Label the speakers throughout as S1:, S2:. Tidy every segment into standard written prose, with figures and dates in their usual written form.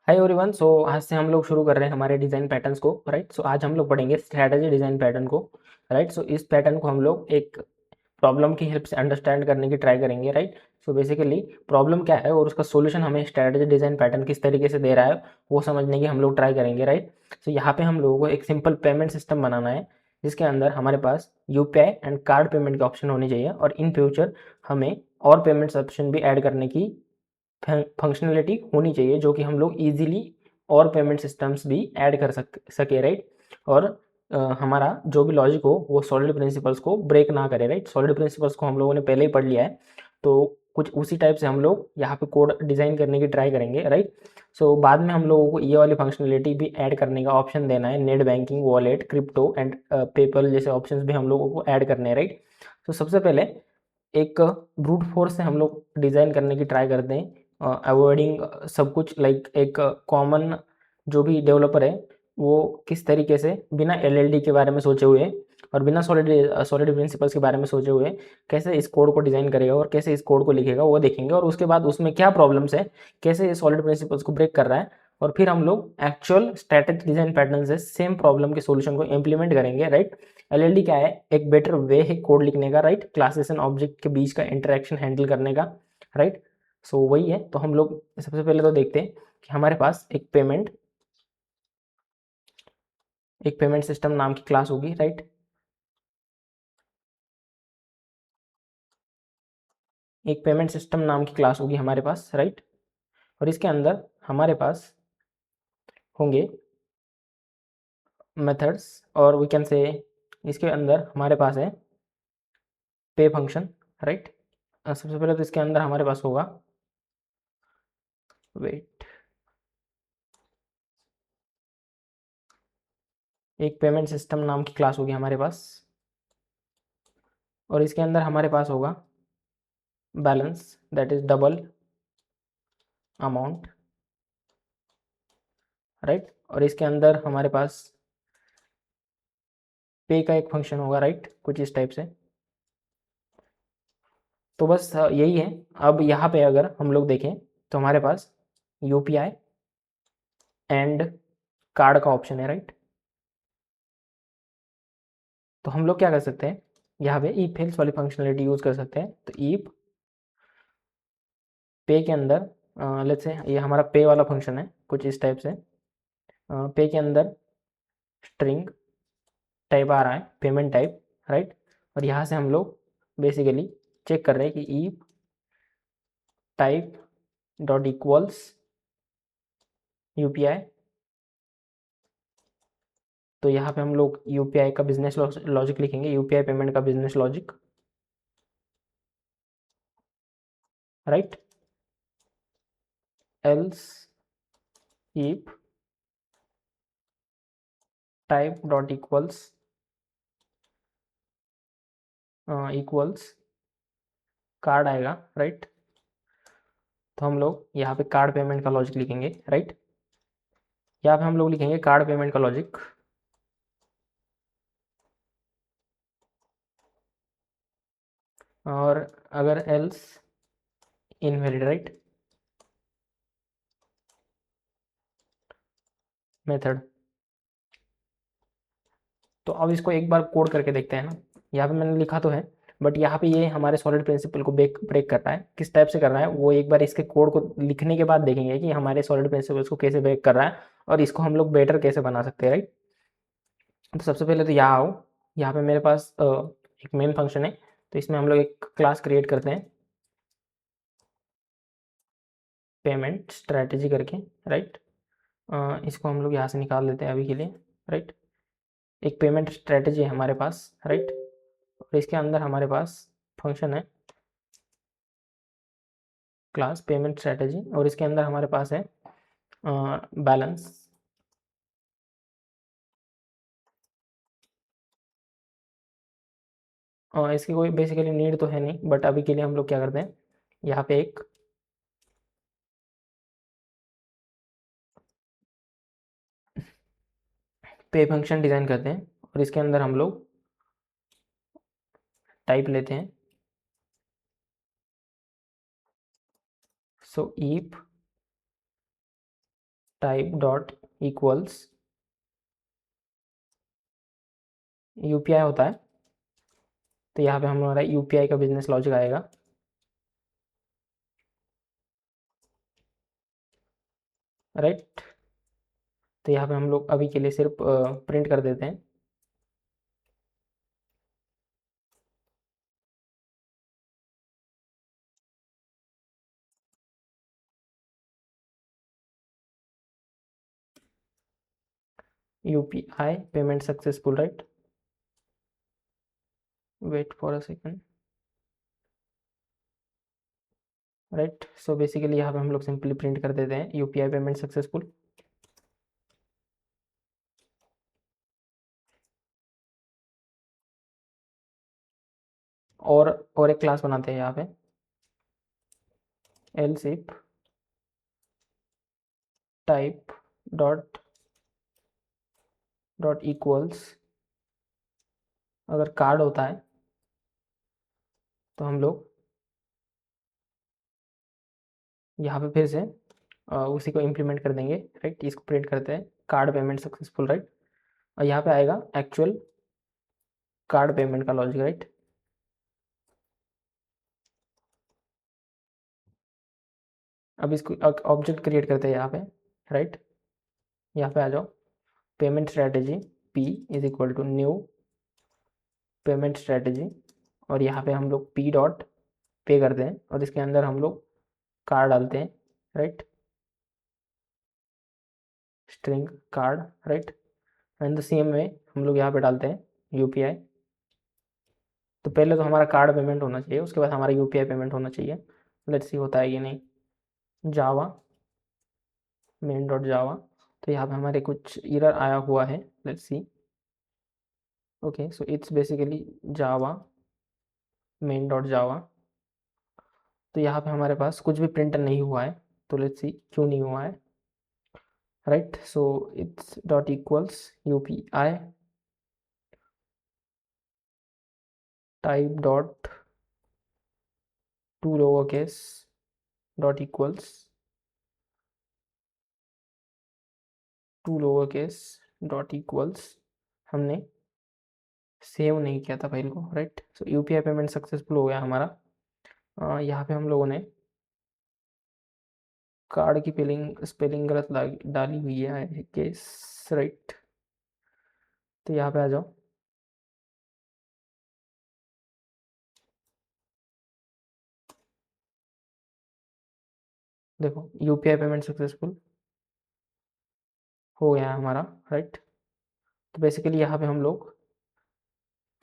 S1: Hi everyone. सो आज से हम लोग शुरू कर रहे हैं हमारे डिज़ाइन पैटर्न्स को। राइट, सो आज हम लोग पढ़ेंगे स्ट्रैटेजी डिज़ाइन पैटर्न को। राइट, सो इस पैटर्न को हम लोग एक प्रॉब्लम की हेल्प से अंडरस्टैंड करने की ट्राई करेंगे। राइट, सो बेसिकली प्रॉब्लम क्या है और उसका सॉल्यूशन हमें स्ट्रैटेजी डिज़ाइन पैटर्न किस तरीके से दे रहा है वो समझने की हम लोग ट्राई करेंगे। राइट, सो यहाँ पे हम लोगों को एक सिंपल पेमेंट सिस्टम बनाना है जिसके अंदर हमारे पास यूपीआई एंड कार्ड पेमेंट के ऑप्शन होने चाहिए और इन फ्यूचर हमें और पेमेंट्स ऑप्शन भी ऐड करने की फंक्शनलिटी होनी चाहिए जो कि हम लोग इजीली और पेमेंट सिस्टम्स भी ऐड कर सके। राइट, और हमारा जो भी लॉजिक हो वो सॉलिड प्रिंसिपल्स को ब्रेक ना करे। राइट, सॉलिड प्रिंसिपल्स को हम लोगों ने पहले ही पढ़ लिया है, तो कुछ उसी टाइप से हम लोग यहाँ पे कोड डिज़ाइन करने की ट्राई करेंगे। राइट, सो बाद में हम लोगों को ये वाली फंक्शनलिटी भी ऐड करने का ऑप्शन देना है। Net banking, wallet, crypto and PayPal जैसे ऑप्शंस भी हम लोगों को ऐड करने हैं। राइट, तो सबसे पहले एक ब्रूट फोर्स से हम लोग डिज़ाइन करने की ट्राई करते हैं, अवॉइडिंग सब कुछ। लाइक एक कॉमन जो भी डेवलपर है वो किस तरीके से बिना एलएलडी के बारे में सोचे हुए और बिना सॉलिड सॉलिड प्रिंसिपल्स के बारे में सोचे हुए कैसे इस कोड को डिज़ाइन करेगा और कैसे इस कोड को लिखेगा वो देखेंगे, और उसके बाद उसमें क्या प्रॉब्लम्स है, कैसे ये सॉलिड प्रिंसिपल्स को ब्रेक कर रहा है, और फिर हम लोग एक्चुअल स्टैटिक डिज़ाइन पैटर्न से सेम प्रॉब्लम के सॉल्यूशन को इम्प्लीमेंट करेंगे। राइट, एलएलडी क्या है, एक बेटर वे है कोड लिखने का। राइट, क्लासेस एंड ऑब्जेक्ट के बीच का इंटरेक्शन हैंडल करने का। राइट, सो वही है। तो हम लोग सबसे पहले तो देखते हैं कि हमारे पास एक पेमेंट सिस्टम नाम की क्लास होगी। राइट, एक पेमेंट सिस्टम नाम की क्लास होगी हमारे पास। राइट, और इसके अंदर हमारे पास होंगे मेथड्स, और वी कैन से इसके अंदर हमारे पास है पे फंक्शन। राइट, सबसे पहले तो इसके अंदर हमारे पास होगा, वेट, एक पेमेंट सिस्टम नाम की क्लास होगी हमारे पास, और इसके अंदर हमारे पास होगा balance, that is double amount. Right, और इसके अंदर हमारे पास पे का एक फंक्शन होगा। राइट, कुछ इस टाइप से। तो बस यही है। अब यहाँ पे अगर हम लोग देखें तो हमारे पास यूपीआई एंड कार्ड का ऑप्शन है। राइट, तो हम लोग क्या कर सकते हैं, यहाँ पे इफ एल्स वाली फंक्शनलिटी यूज कर सकते हैं। तो इफ पे के अंदर लेट्स से ये हमारा पे वाला फंक्शन है कुछ इस टाइप से। पे के अंदर स्ट्रिंग टाइप आ रहा है, पेमेंट टाइप। राइट, और यहाँ से हम लोग बेसिकली चेक कर रहे हैं कि ई टाइप डॉट इक्वल्स यूपीआई। तो यहाँ पे हम लोग यूपीआई का बिजनेस लॉजिक लिखेंगे, यूपीआई पेमेंट का business logic. Right, else if type dot equals card आएगा। राइट, तो हम लोग यहाँ पे कार्ड पेमेंट का लॉजिक लिखेंगे। राइट, यहाँ पे हम लोग लिखेंगे कार्ड पेमेंट का लॉजिक, और अगर एल्स इनवैलिड। Right, method. तो अब इसको एक बार कोड करके देखते हैं ना। यहाँ पे मैंने लिखा तो है, बट यहाँ पे ये हमारे सॉलिड प्रिंसिपल को ब्रेक ब्रेक कर रहा है। किस टाइप से कर रहा है वो एक बार इसके कोड को लिखने के बाद देखेंगे कि हमारे सॉलिड प्रिंसिपल्स को कैसे ब्रेक कर रहा है और इसको हम लोग बेटर कैसे बना सकते हैं। राइट, तो सबसे पहले तो यहाँ आओ, यहाँ पे मेरे पास एक मेन फंक्शन है, तो इसमें हम लोग एक क्लास क्रिएट करते हैं पेमेंट स्ट्रैटेजी करके। राइट, इसको हम लोग यहाँ से निकाल देते हैं अभी के लिए। राइट, एक पेमेंट स्ट्रैटेजी है हमारे पास। राइट, और इसके अंदर हमारे पास फंक्शन है क्लास पेमेंट स्ट्रैटेजी, और इसके अंदर हमारे पास है बैलेंस। इसकी कोई बेसिकली नीड तो है नहीं, बट अभी के लिए हम लोग क्या करते हैं, यहाँ पे एक पे फंक्शन डिज़ाइन करते हैं, और इसके अंदर हम लोग टाइप लेते हैं so if type dot equals UPI होता है, तो यहाँ पे हमारा यूपीआई का बिजनेस लॉजिक आएगा। राइट, तो यहाँ पे हम लोग अभी के लिए सिर्फ प्रिंट कर देते हैं। UPI payment successful, right. Wait for a second. Right, so basically यहाँ पे हम लोग सिंपली प्रिंट कर देते हैं यूपीआई पेमेंट सक्सेसफुल। और एक क्लास बनाते हैं यहाँ पे, else if type dot dot equals, अगर कार्ड होता है तो हम लोग यहाँ पे फिर से उसी को इम्प्लीमेंट कर देंगे। राइट, इसको प्रिंट करते हैं कार्ड पेमेंट सक्सेसफुल। राइट, और यहाँ पे आएगा एक्चुअल कार्ड पेमेंट का लॉजिक। राइट, अब इसको ऑब्जेक्ट क्रिएट करते हैं यहाँ पे। राइट, यहाँ पे आ जाओ, payment strategy P is equal to new payment strategy, और यहाँ पे हम लोग पी डॉट पे करते हैं और इसके अंदर हम लोग कार्ड डालते हैं। Right, string card. Right, and the same में हम लोग यहाँ पे डालते हैं यूपीआई। तो पहले तो हमारा कार्ड पेमेंट होना चाहिए, उसके बाद हमारा यूपीआई पेमेंट होना चाहिए। लेट्स सी होता है कि नहीं। जावा मेन डॉट जावा, तो यहाँ पे हमारे कुछ एरर आया हुआ है। Let's see. Okay, so it's basically Java main dot जावा, तो यहाँ पे हमारे पास कुछ भी प्रिंट नहीं हुआ है। तो लेट्स सी क्यों नहीं हुआ है। Right, so it's dot equals UPI type dot to lower case dot equals to lower case dot equals, हमने सेव नहीं किया था फाइल को। Right, so UPI payment successful हो गया हमारा। यहाँ पे हम लोगों ने कार्ड की स्पेलिंग गलत डाली हुई है केस। राइट, तो यहाँ पे आ जाओ, देखो यूपीआई पेमेंट सक्सेसफुल हो गया है हमारा। राइट, तो बेसिकली यहाँ पे हम लोग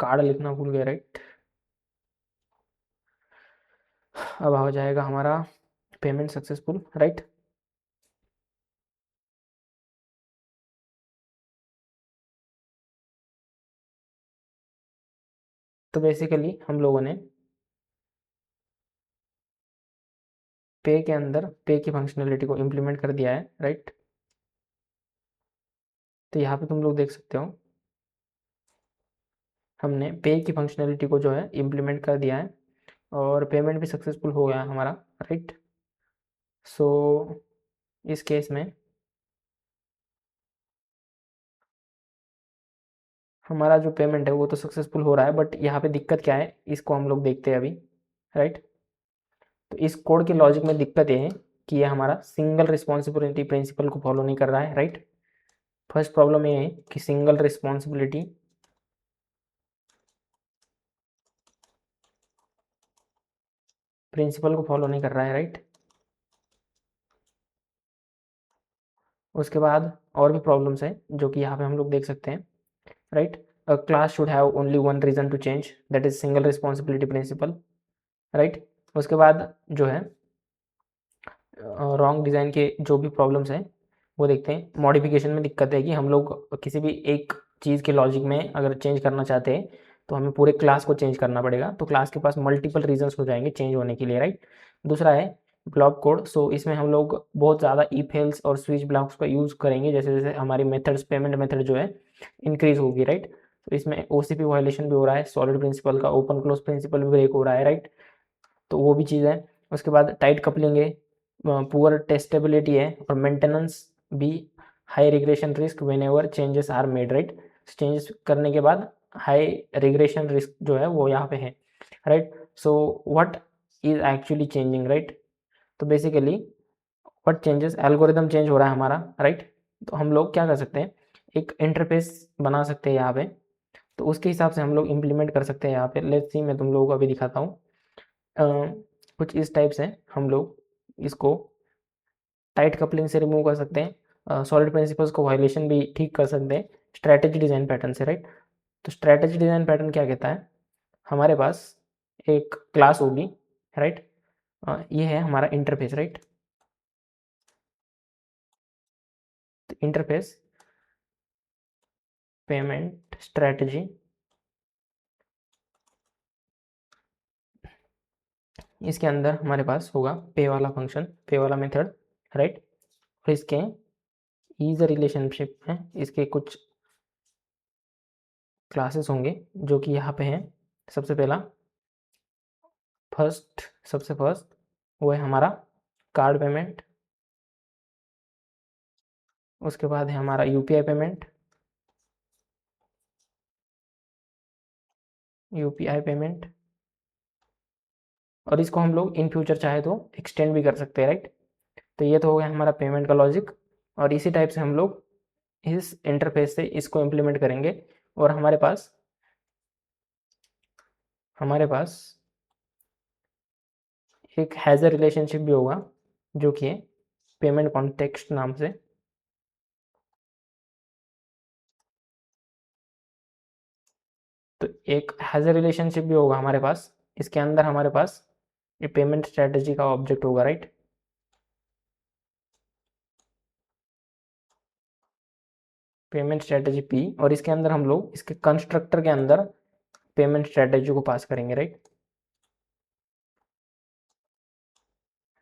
S1: कार्ड लिखना भूल गए। राइट, अब हो जाएगा हमारा पेमेंट सक्सेसफुल। राइट, तो बेसिकली हम लोगों ने पे के अंदर पे की फंक्शनलिटी को इम्प्लीमेंट कर दिया है। राइट, तो यहाँ पे तुम लोग देख सकते हो हमने पे की फंक्शनलिटी को जो है इम्प्लीमेंट कर दिया है और पेमेंट भी सक्सेसफुल हो गया हमारा। राइट, सो इस केस में हमारा जो पेमेंट है वो तो सक्सेसफुल हो रहा है, बट यहाँ पे दिक्कत क्या है इसको हम लोग देखते हैं अभी। राइट, तो इस कोड के लॉजिक में दिक्कत ये है कि ये हमारा सिंगल रिस्पॉन्सिबिलिटी प्रिंसिपल को फॉलो नहीं कर रहा है। राइट, फर्स्ट प्रॉब्लम ये है कि सिंगल रिस्पॉन्सिबिलिटी प्रिंसिपल को फॉलो नहीं कर रहा है। राइट, उसके बाद और भी प्रॉब्लम्स हैं जो कि यहाँ पे हम लोग देख सकते हैं। Right, a class should have only one reason to change, that is single responsibility principle. Right, उसके बाद जो है रॉन्ग डिज़ाइन के जो भी प्रॉब्लम्स हैं वो देखते हैं। मॉडिफिकेशन में दिक्कत है कि हम लोग किसी भी एक चीज़ के लॉजिक में अगर चेंज करना चाहते हैं तो हमें पूरे क्लास को चेंज करना पड़ेगा, तो क्लास के पास मल्टीपल रीजंस हो जाएंगे चेंज होने के लिए। राइट, दूसरा है ब्लॉक कोड। सो इसमें हम लोग बहुत ज़्यादा इफ एल्स और स्विच ब्लॉक्स का यूज़ करेंगे जैसे जैसे हमारी मेथड्स पेमेंट मेथड जो है इंक्रीज होगी। राइट, तो इसमें ओसीपी वायलेशन भी हो रहा है, सॉलिड प्रिंसिपल का ओपन क्लोज प्रिंसिपल भी ब्रेक हो रहा है। राइट, तो वो भी चीज़ है। उसके बाद टाइट कपलिंग है, पुअर टेस्टेबिलिटी है और maintenance be high regression risk whenever changes are made, right. Changes करने के बाद हाई रिग्रेशन रिस्क जो है वो यहाँ पे है, right. So what is actually changing, right. तो basically what changes, algorithm change हो रहा है हमारा, राइट। तो हम लोग क्या कर सकते हैं, एक इंटरफेस बना सकते हैं यहाँ पे। तो उसके हिसाब से हम लोग इम्प्लीमेंट कर सकते हैं यहाँ पे। लेट्स सी, मैं तुम लोगों को अभी दिखाता हूँ। कुछ इस टाइप से हम लोग इसको टाइट कपलिंग से रिमूव कर सकते हैं, सॉलिड प्रिंसिपल्स को वायलेशन भी ठीक कर सकते हैं स्ट्रैटेजी डिज़ाइन पैटर्न से, राइट। तो स्ट्रैटेजी डिज़ाइन पैटर्न क्या कहता है, हमारे पास एक क्लास होगी, राइट। ये है हमारा इंटरफेस, राइट। तो इंटरफेस पेमेंट स्ट्रैटेजी, इसके अंदर हमारे पास होगा पे वाला फंक्शन, पे वाला मेथड, राइट। और इसके ईज रिलेशनशिप है, इसके कुछ क्लासेस होंगे जो कि यहाँ पे हैं। सबसे पहला सबसे फर्स्ट वो है हमारा कार्ड पेमेंट। उसके बाद है हमारा यूपीआई पेमेंट, यूपीआई पेमेंट। और इसको हम लोग इन फ्यूचर चाहे तो एक्सटेंड भी कर सकते हैं, राइट। तो ये तो हो गया हमारा पेमेंट का लॉजिक। और इसी टाइप से हम लोग इस इंटरफेस से इसको इम्प्लीमेंट करेंगे। और हमारे पास एक हैज़र रिलेशनशिप भी होगा जो कि है पेमेंट कॉन्टेक्स्ट नाम से। तो एक हैज़र रिलेशनशिप भी होगा हमारे पास, इसके अंदर हमारे पास ये पेमेंट स्ट्रेटजी का ऑब्जेक्ट होगा, राइट। पेमेंट स्ट्रेटजी पी, और इसके अंदर हम लोग इसके कंस्ट्रक्टर के अंदर पेमेंट स्ट्रेटजी को पास करेंगे, राइट।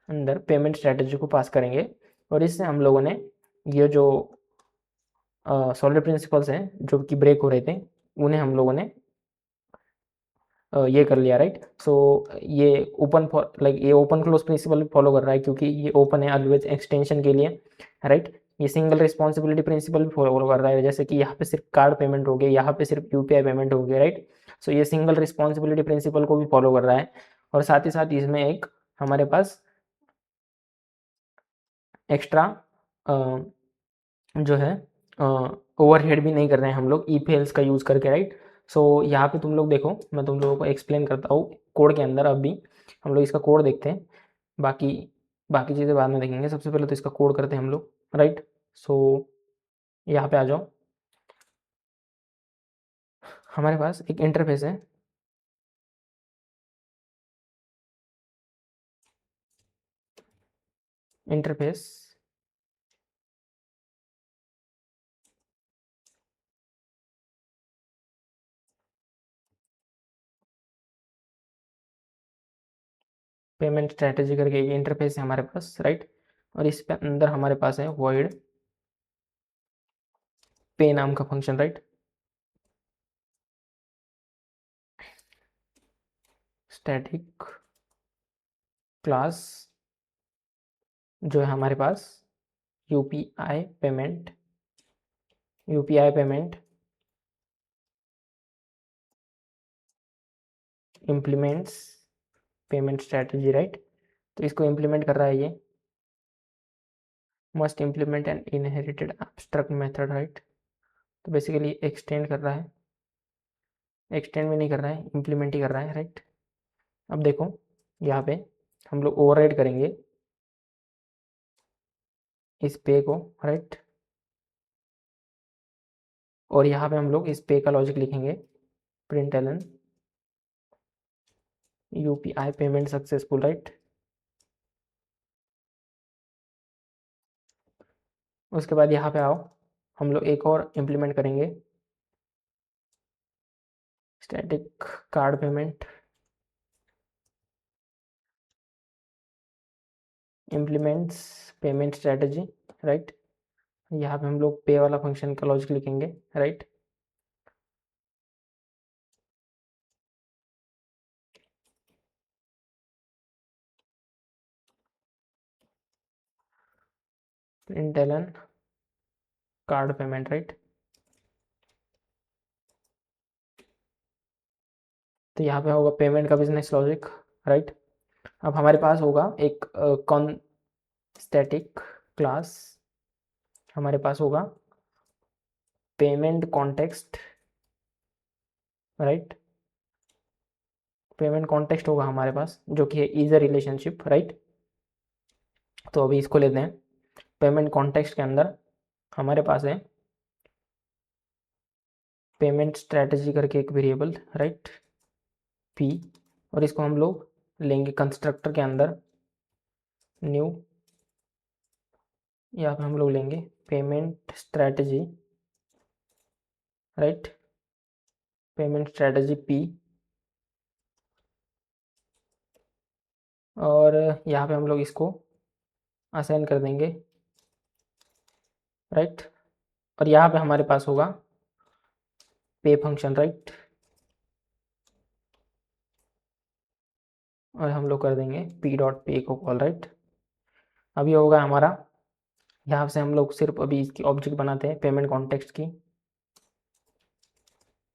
S1: अंदर पेमेंट स्ट्रेटजी को पास करेंगे। और इससे हम लोगों ने ये जो सॉलिड प्रिंसिपल्स हैं जो कि ब्रेक हो रहे थे, उन्हें हम लोगों ने ये कर लिया, राइट। सो ये ओपन फॉर लाइक ये ओपन क्लोज प्रिंसिपल फॉलो कर रहा है क्योंकि ये ओपन है ऑलवेज एक्सटेंशन के लिए, राइट। ये सिंगल रिस्पॉन्सिबिलिटी प्रिंसिपल भी फॉलो कर रहा है, जैसे कि यहाँ पे सिर्फ कार्ड पेमेंट हो गया, यहाँ पे सिर्फ यूपीआई पेमेंट हो गया, राइट। सो ये सिंगल रिस्पॉन्सिबिलिटी प्रिंसिपल को भी फॉलो कर रहा है। और साथ ही साथ इसमें एक हमारे पास एक्स्ट्रा जो है ओवरहेड भी नहीं कर रहे हैं हम लोग ई फेल्स का यूज़ करके, राइट। सो यहाँ पे तुम लोग देखो, मैं तुम लोगों को एक्सप्लेन करता हूँ कोड के अंदर। अभी हम लोग इसका कोड देखते हैं, बाकी बाकी चीज़ें बाद में देखेंगे। सबसे पहले तो इसका कोड करते हैं हम लोग, राइट। सो यहाँ पे आ जाओ, हमारे पास एक इंटरफेस है। इंटरफेस पेमेंट स्ट्रैटेजी करके एक इंटरफेस है हमारे पास, राइट। और इस पे अंदर हमारे पास है वॉइड पे नाम का फंक्शन, राइट। स्टैटिक क्लास जो है हमारे पास UPI payment, UPI payment implements payment strategy, right. तो इसको इम्प्लीमेंट कर रहा है ये must implement an inherited abstract method, right. तो बेसिकली एक्सटेंड कर रहा है, एक्सटेंड भी नहीं कर रहा है, इम्प्लीमेंट ही कर रहा है, राइट। अब देखो यहाँ पे हम लोग ओवरराइड करेंगे इस पे को, राइट। और यहाँ पे हम लोग इस पे का लॉजिक लिखेंगे println UPI payment successful, right. उसके बाद यहाँ पे आओ, हम लोग एक और इम्प्लीमेंट करेंगे static card payment implements payment strategy, right. यहाँ पे हम लोग पे वाला फंक्शन का लॉजिक लिखेंगे, right. Println card payment, right. तो यहाँ पे होगा पेमेंट का बिजनेस लॉजिक, राइट। अब हमारे पास होगा एक कॉन स्टैटिक क्लास, हमारे पास होगा payment context, right. Payment context होगा हमारे पास, जो कि है इज अ रिलेशनशिप, राइट। तो अभी इसको लेते हैं। पेमेंट कॉन्टेक्स्ट के अंदर हमारे पास है पेमेंट स्ट्रैटेजी करके एक वेरिएबल, राइट, पी। और इसको हम लोग लेंगे कंस्ट्रक्टर के अंदर न्यू, यहाँ पे हम लोग लेंगे payment strategy, right, payment strategy P. और यहाँ पे हम लोग इसको असाइन कर देंगे, राइट। और यहाँ पे हमारे पास होगा पे फंक्शन, राइट। और हम लोग कर देंगे पी डॉट पे को कॉल, राइट। अभी होगा हमारा, यहाँ से हम लोग सिर्फ अभी इसकी ऑब्जेक्ट बनाते हैं पेमेंट कॉन्टेक्स्ट की,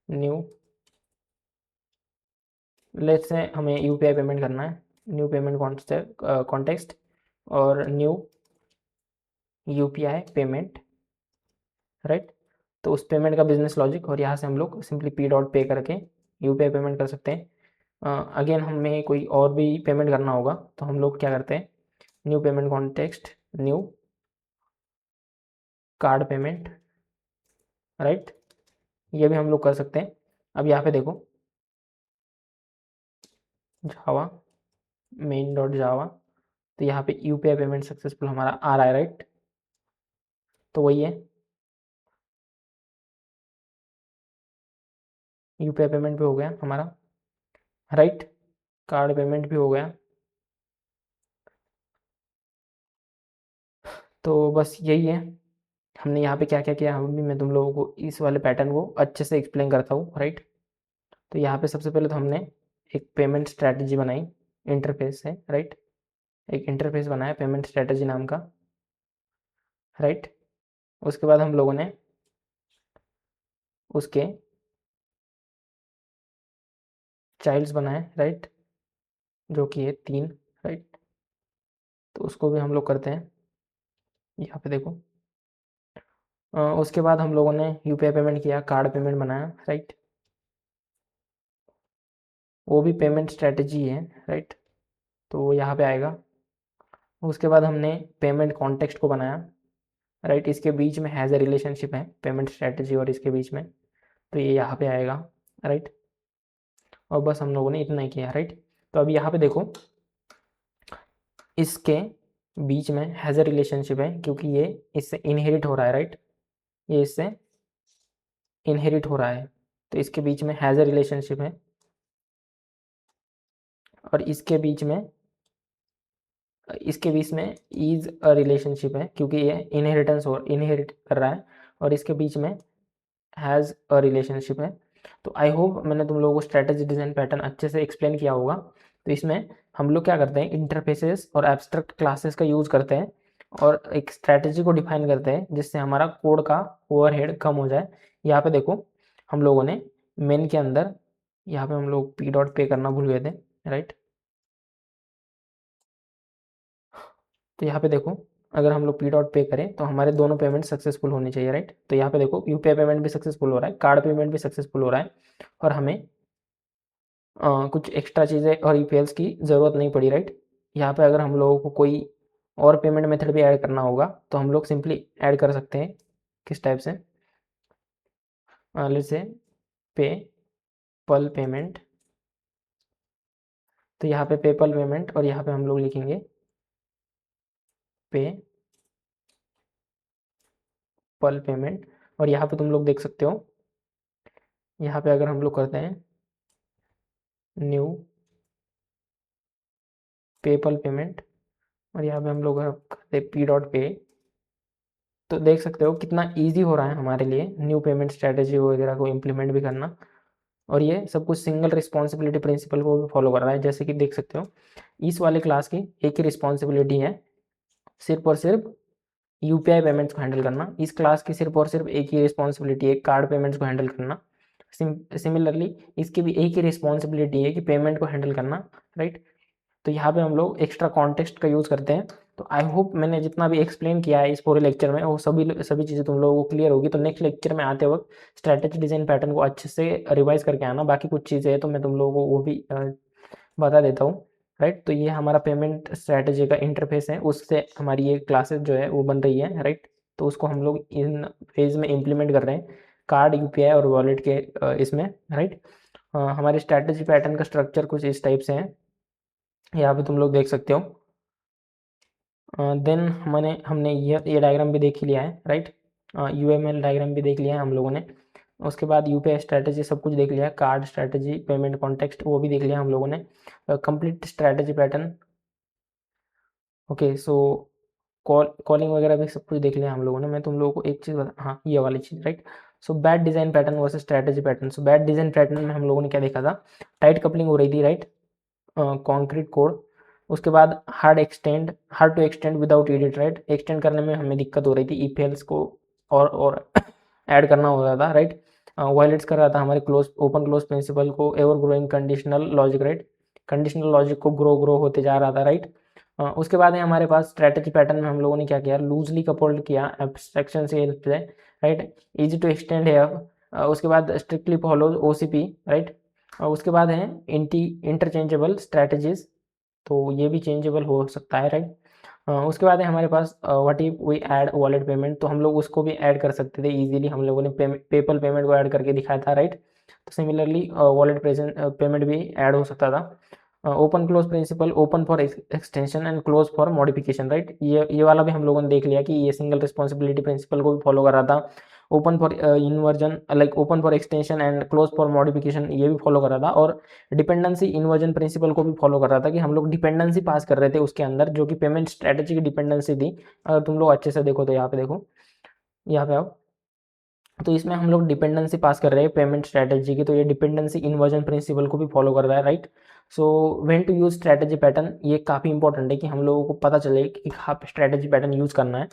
S1: न्यू, लेट्स से हमें यूपीआई पेमेंट करना है, न्यू पेमेंट कॉन्टेक्स्ट और न्यू यूपीआई पेमेंट, राइट। तो उस पेमेंट का बिजनेस लॉजिक, और यहाँ से हम लोग सिंपली पी डॉट पे करके यूपीआई पेमेंट कर सकते हैं। अगेन हमें कोई और भी पेमेंट करना होगा तो हम लोग क्या करते हैं, new payment context, new card payment, right. ये भी हम लोग कर सकते हैं। अब यहाँ पे देखो जावा मेन डॉट जावा, तो यहाँ पे यूपीआई पेमेंट सक्सेसफुल हमारा आ रहा है, राइट। तो वही है, यूपीआई पेमेंट भी हो गया हमारा, राइट। कार्ड पेमेंट भी हो गया। तो बस यही है, हमने यहाँ पे क्या क्या किया, हम भी मैं तुम लोगों को इस वाले पैटर्न को अच्छे से एक्सप्लेन करता हूँ, राइट। तो यहाँ पे सबसे पहले तो हमने एक पेमेंट स्ट्रैटेजी बनाई इंटरफेस से, राइट। एक इंटरफेस बनाया पेमेंट स्ट्रैटेजी नाम का, राइट। उसके बाद हम लोगों ने उसके चाइल्ड्स बनाए, राइट, जो कि है 3, राइट। तो उसको भी हम लोग करते हैं, यहाँ पे देखो। उसके बाद हम लोगों ने यूपीआई पेमेंट किया, कार्ड पेमेंट बनाया, राइट। वो भी पेमेंट स्ट्रैटेजी है, राइट। तो वो यहाँ पे आएगा। उसके बाद हमने पेमेंट कॉन्टेक्स्ट को बनाया, राइट। इसके बीच में हैज़ अ रिलेशनशिप है पेमेंट स्ट्रैटेजी और इसके बीच में, तो ये यहाँ पे आएगा, राइट। और बस हम लोगों ने इतना ही किया, राइट। तो अब यहाँ पे देखो, इसके बीच में हैज़ अ रिलेशनशिप है क्योंकि ये इससे इनहेरिट हो रहा है, राइट। ये इससे इनहेरिट हो रहा है, तो इसके बीच में हैज़ अ रिलेशनशिप है। और इसके बीच में इज अ रिलेशनशिप है क्योंकि ये इनहेरिट कर रहा है। और इसके बीच में हैज़ अ रिलेशनशिप है। तो आई होप मैंने तुम लोगों को स्ट्रेटजी डिज़ाइन पैटर्न अच्छे से एक्सप्लेन किया होगा। तो इसमें हम लोग क्या करते हैं, इंटरफेसेस और एब्स्ट्रैक्ट क्लासेस का यूज़ करते हैं और एक स्ट्रैटेजी को डिफाइन करते हैं जिससे हमारा कोड का ओवरहेड कम हो जाए। यहाँ पे देखो, हम लोगों ने मेन के अंदर यहाँ पे हम लोग पी डॉट पे करना भूल गए थे, राइट। तो यहाँ पे देखो, अगर हम लोग पी डॉट पे करें तो हमारे दोनों पेमेंट सक्सेसफुल होनी चाहिए, राइट। तो यहाँ पे देखो यूपीआई पेमेंट भी सक्सेसफुल हो रहा है, कार्ड पेमेंट भी सक्सेसफुल हो रहा है, और हमें कुछ एक्स्ट्रा चीज़ें और यूपीएल्स की ज़रूरत नहीं पड़ी, राइट। यहाँ पे अगर हम लोगों को कोई और पेमेंट मेथड भी ऐड करना होगा तो हम लोग सिंपली ऐड कर सकते हैं। किस टाइप से, लेट्स से पे पल पेमेंट। तो यहाँ पे पेपल पेमेंट और यहाँ पे हम लोग लिखेंगे पे पल पेमेंट। और यहाँ पे तुम लोग देख सकते हो, यहाँ पे अगर हम लोग करते हैं न्यू पेपल पेमेंट और यहाँ पे हम लोग करते हैं पी डॉट पे, तो देख सकते हो कितना इजी हो रहा है हमारे लिए न्यू पेमेंट स्ट्रेटेजी वगैरह को इम्प्लीमेंट भी करना। और ये सब कुछ सिंगल रिस्पॉन्सिबिलिटी प्रिंसिपल को भी फॉलो कर रहा है। जैसे कि देख सकते हो, इस वाले क्लास की एक ही रिस्पॉन्सिबिलिटी है, सिर्फ और सिर्फ यूपीआई पेमेंट्स को हैंडल करना। इस क्लास की सिर्फ और सिर्फ एक ही रिस्पॉन्सिबिलिटी है, कार्ड पेमेंट्स को हैंडल करना। सिमिलरली इसकी भी एक ही रिस्पॉन्सिबिलिटी है कि पेमेंट को हैंडल करना, राइट। तो यहाँ पे हम लोग एक्स्ट्रा कॉन्टेक्स्ट का यूज़ करते हैं। तो आई होप मैंने जितना भी एक्सप्लेन किया है इस पूरे लेक्चर में वो सभी चीज़ें तुम लोगों को क्लियर होगी। तो नेक्स्ट लेक्चर में आते वक्त स्ट्रैटेजी डिज़ाइन पैटर्न को अच्छे से रिवाइज करके आना। बाकी कुछ चीज़ें हैं तो मैं तुम लोगों को वो भी बता देता हूँ, राइट। तो ये हमारा पेमेंट स्ट्रैटेजी का इंटरफेस है, उससे हमारी ये क्लासेस जो है वो बन रही है, राइट। तो उसको हम लोग इन फेज में इम्प्लीमेंट कर रहे हैं, कार्ड, यूपीआई और वॉलेट के इसमें, राइट। हमारे स्ट्रैटेजी पैटर्न का स्ट्रक्चर कुछ इस टाइप से है, यहाँ पे तुम लोग देख सकते हो। देन हमने ये डायग्राम भी देख ही लिया है, राइट। यूएमएल डायग्राम भी देख लिया है हम लोगों ने। उसके बाद यूपीआई स्ट्रैटेजी सब कुछ देख लिया है, कार्ड स्ट्रैटेजी, पेमेंट कॉन्टेक्स्ट वो भी देख लिया हम लोगों ने, कंप्लीट स्ट्रैटेजी पैटर्न। ओके, सो कॉलिंग वगैरह भी सब कुछ देख लिया हम लोगों ने। मैं तुम लोगों को एक चीज़ बता, हाँ ये वाली चीज़, right. So bad design pattern versus strategy pattern. So bad design pattern में हम लोगों ने क्या देखा था, टाइट कपलिंग हो रही थी, राइट, कॉन्क्रीट कोड। उसके बाद hard to extend without edit, right. Extend करने में हमें दिक्कत हो रही थी, ईपीएल्स को और ऐड करना हो रहा था, राइट। वायलेट्स कर रहा था हमारे ओपन क्लोज प्रिंसिपल को, ever growing conditional logic, right. Conditional logic को ग्रो होते जा रहा था, राइट। उसके बाद है हमारे पास स्ट्रैटेजी पैटर्न में हम लोगों ने क्या किया, लूजली कपल्ड किया एब्स्ट्रैक्शन से हेल्प से, राइट। इजी टू एक्सटेंड है। उसके बाद स्ट्रिक्टली फॉलोज ओसीपी, राइट। और उसके बाद है इंटरचेंजेबल स्ट्रैटेजीज, तो ये भी चेंजेबल हो सकता है, राइट। उसके बाद है हमारे पास what if we add wallet payment, तो हम लोग उसको भी ऐड कर सकते थे इजीली, हम लोगों ने पेपल पेमेंट को ऐड करके दिखाया था, राइट। तो सिमिलरली वॉलेट पेमेंट भी ऐड हो सकता था। Open close principle, open for extension and close for modification, right. ये वाला भी हम लोगों ने देख लिया कि ये सिंगल रिस्पॉन्सिबिलिटी प्रिंसिपल को भी फॉलो कर रहा था। Open for inversion, like open for extension and close for modification, ये भी फॉलो कर रहा था। और डिपेंडेंसी इन्वर्जन प्रिंसिपल को भी फॉलो कर रहा था कि हम लोग डिपेंडेंसी पास कर रहे थे उसके अंदर, जो कि पेमेंट स्ट्रेटेजी की डिपेंडेंसी थी। अगर तुम लोग अच्छे से देखो तो यहाँ पे देखो, यहाँ पे आओ, तो इसमें हम लोग डिपेंडेंसी पास कर रहे हैं पेमेंट स्ट्रेटेजी की, तो ये डिपेंडेंसी इन्वर्जन प्रिंसिपल को भी फॉलो कर रहा है, right. So when to use strategy pattern, ये काफ़ी इंपॉर्टेंट है कि हम लोगों को पता चले कि कहाँ पे स्ट्रेटेजी पैटर्न यूज करना है।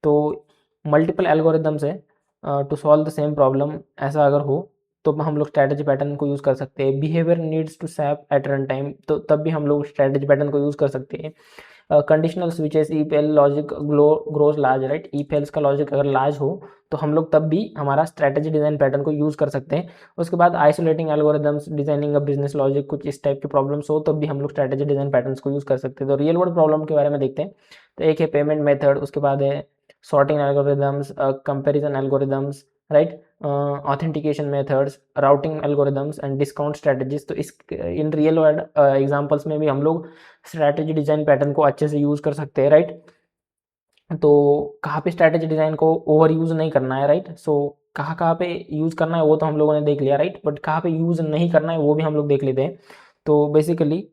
S1: तो मल्टीपल एल्गोरिदम्स है to solve the same problem, ऐसा अगर हो तो हम लोग स्ट्रेटेजी पैटर्न को यूज़ कर सकते हैं। Behaviour needs to swap at run time, तो तब भी हम लोग स्ट्रेटेजी पैटर्न को यूज़ कर सकते हैं। Conditional switches, if else logic grows large, right. If elses का लॉजिक अगर लार्ज हो तो हम लोग तब भी हमारा स्ट्रेटेजी डिजाइन पैटर्न को यूज़ कर सकते हैं। उसके बाद isolating algorithms, designing a business logic, कुछ इस टाइप के प्रॉब्लम्स हो तब भी हम लोग स्ट्रेटेजी डिजाइन पैटर्न्स को यूज़ कर सकते हैं। तो रियल वर्ल्ड प्रॉब्लम के बारे में देखते हैं। तो एक है पेमेंट मेथड, उसके बाद है sorting algorithms, comparison algorithms, right, authentication methods, routing algorithms and discount strategies. तो इस इन रियल वर्ल्ड एग्जांपल्स में भी हम लोग स्ट्रैटेजी डिजाइन पैटर्न को अच्छे से यूज़ कर सकते हैं, राइट। तो कहाँ पे स्ट्रैटेजी डिजाइन को ओवर यूज़ नहीं करना है, राइट। सो कहाँ कहाँ पे यूज़ करना है वो तो हम लोगों ने देख लिया, राइट। बट कहाँ पे यूज़ नहीं करना है वो भी हम लोग देख लेते हैं। तो basically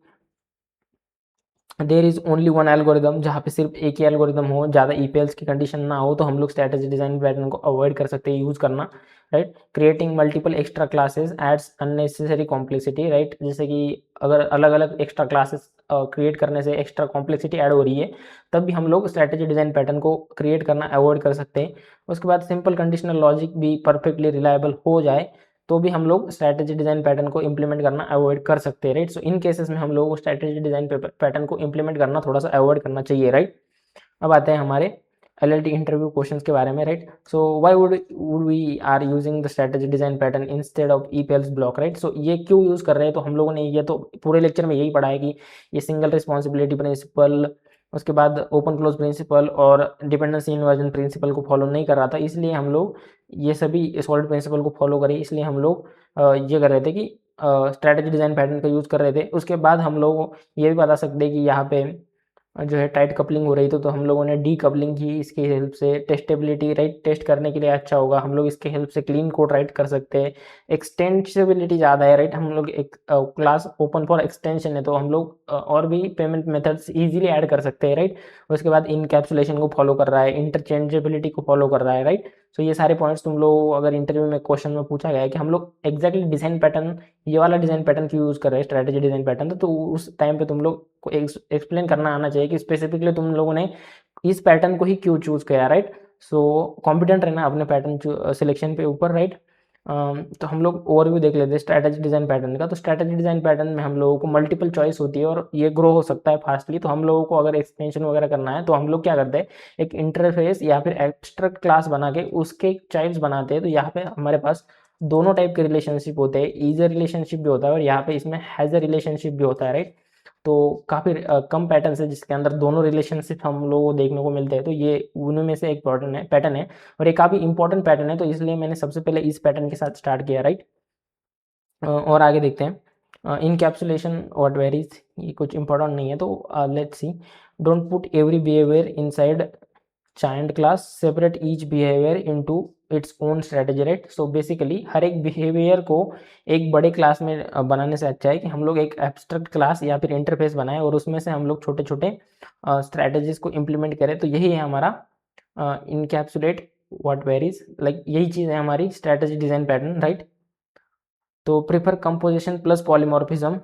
S1: there is only one algorithm, जहाँ पे सिर्फ एक ही एल्गोरिदम हो, ज़्यादा ईपीएल्स की कंडीशन ना हो, तो हम लोग स्ट्रैटेजी डिजाइन पैटर्न को अवॉइड कर सकते हैं यूज़ करना, right. Creating multiple extra classes adds unnecessary complexity, right. जैसे कि अगर अलग अलग एक्स्ट्रा क्लासेस क्रिएट करने से एक्स्ट्रा कॉम्प्लेक्सिटी ऐड हो रही है, तब भी हम लोग स्ट्रैटेजी डिजाइन पैटर्न को क्रिएट करना अवॉइड कर सकते हैं। उसके बाद सिंपल कंडीशनल लॉजिक भी परफेक्टली रिलायबल हो जाए तो भी हम लोग स्ट्रैटेजी डिजाइन पैटर्न को इंप्लीमेंट करना अवॉइड कर सकते हैं, राइट। सो इन केसेस में हम लोगों को स्ट्रैटेजी डिजाइन पैटर्न को इंप्लीमेंट करना थोड़ा सा अवॉइड करना चाहिए, राइट। अब आते हैं हमारे एलएलटी इंटरव्यू क्वेश्चंस के बारे में, right. So why would we are using the strategy design pattern instead of if elses block, right. So ये क्यों यूज कर रहे हैं, तो हम लोगों ने ये तो पूरे लेक्चर में यही पढ़ा है कि ये सिंगल रिस्पॉन्सिबिलिटी प्रिंसिपल, उसके बाद ओपन क्लोज प्रिंसिपल और डिपेंडेंसी इन्वर्जन प्रिंसिपल को फॉलो नहीं कर रहा था, इसलिए हम लोग ये सभी सॉलिड प्रिंसिपल को फॉलो करें, इसलिए हम लोग ये कर रहे थे कि स्ट्रैटेजी डिजाइन पैटर्न का यूज़ कर रहे थे। उसके बाद हम लोग ये भी बता सकते हैं कि यहाँ पे जो है टाइट कपलिंग हो रही थी, तो हम लोगों ने डी कपलिंग की इसकी हेल्प से। टेस्टेबिलिटी, राइट, टेस्ट करने के लिए अच्छा होगा, हम लोग इसके हेल्प से क्लीन कोड राइट कर सकते हैं। एक्सटेंसिबिलिटी ज़्यादा है, राइट, हम लोग एक क्लास ओपन फॉर एक्सटेंशन है तो हम लोग और भी पेमेंट मेथड्स इजीली ऐड कर सकते हैं, राइट। उसके बाद इनकैप्सुलेशन को फॉलो कर रहा है, इंटरचेंजेबिलिटी को फॉलो कर रहा है, राइट। सो ये सारे पॉइंट्स तुम लोग अगर इंटरव्यू में क्वेश्चन में पूछा गया है कि हम लोग एक्जैक्टली डिजाइन पैटर्न, ये वाला डिजाइन पैटर्न क्यों यूज़ कर रहे हैं स्ट्रैटेजी डिजाइन पैटर्न, तो उस टाइम पे तुम लोग को एक्सप्लेन करना आना चाहिए कि स्पेसिफिकली तुम लोगों ने इस पैटर्न को ही क्यों चूज़ किया, राइट। सो कॉन्फिडेंट रहना अपने पैटर्न सिलेक्शन पे ऊपर, राइट। तो हम लोग ओवरव्यू देख लेते हैं स्ट्रैटेजी डिज़ाइन पैटर्न का। तो स्ट्रैटेजी डिज़ाइन पैटर्न में हम लोगों को मल्टीपल चॉइस होती है और ये ग्रो हो सकता है फास्टली। तो हम लोगों को अगर एक्सपेंशन वगैरह करना है तो हम लोग क्या करते हैं, एक इंटरफेस या फिर एब्स्ट्रैक्ट क्लास बना के उसके टाइप्स बनाते हैं। तो यहाँ पे हमारे पास दोनों टाइप के रिलेशनशिप होते हैं, ईजर रिलेशनशिप भी होता है और यहाँ पे इसमें हैज़र रिलेशनशिप भी होता है, राइट। तो काफ़ी कम पैटर्न्स है जिसके अंदर दोनों रिलेशनशिप हम लोगों को देखने को मिलते हैं। तो ये उनमें में से एक पैटर्न है और ये काफ़ी इंपॉर्टेंट पैटर्न है। तो इसलिए मैंने सबसे पहले इस पैटर्न के साथ स्टार्ट किया, राइट। और आगे देखते हैं इनकैप्सुलेशन व्हाट वेरीज, ये कुछ इंपॉर्टेंट नहीं है। तो let's see, don't put every behaviour inside child class, separate each behaviour into its own strategy, right. So basically हर एक बिहेवियर को एक बड़े क्लास में बनाने से अच्छा है कि हम लोग एक एब्स्ट्रैक्ट क्लास या फिर इंटरफेस बनाएं और उसमें से हम लोग छोटे छोटे स्ट्रैटेजीज को इम्प्लीमेंट करें। तो यही है हमारा इनकैप्सुलेट व्हाट वेरीज, लाइक यही चीज़ है हमारी स्ट्रैटेजी डिज़ाइन पैटर्न, राइट। तो prefer composition plus polymorphism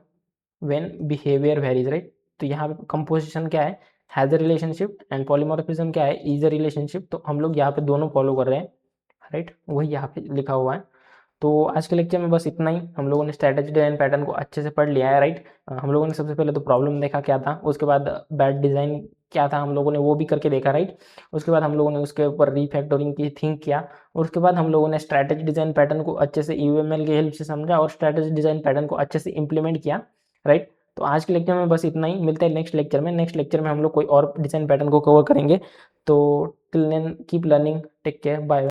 S1: when behaviour varies, right. तो यहाँ पे कंपोजिशन क्या है, has a relationship, and polymorphism क्या है, इज अ रिलेशनशिप। तो हम लोग यहाँ पे दोनों फॉलो कर रहे हैं, राइट, वही यहाँ पे लिखा हुआ है। तो आज के लेक्चर में बस इतना ही। हम लोगों ने स्ट्रैटेजी डिज़ाइन पैटर्न को अच्छे से पढ़ लिया है, राइट। हम लोगों ने सबसे पहले तो प्रॉब्लम देखा क्या था, उसके बाद बैड डिज़ाइन क्या था हम लोगों ने वो भी करके देखा, राइट। उसके बाद हम लोगों ने उसके ऊपर रीफैक्टरिंग की थिंक किया और उसके बाद हम लोगों ने स्ट्रैटेजी डिज़ाइन पैटर्न को अच्छे से यूएमएल की हेल्प से समझा और स्ट्रैटेजी डिज़ाइन पैटर्न को अच्छे से इंप्लीमेंट किया, राइट। तो आज के लेक्चर में बस इतना ही। मिलते हैं नेक्स्ट लेक्चर में। नेक्स्ट लेक्चर में हम लोग कोई और डिज़ाइन पैटर्न को कवर करेंगे। तो till then keep learning, take care, bye.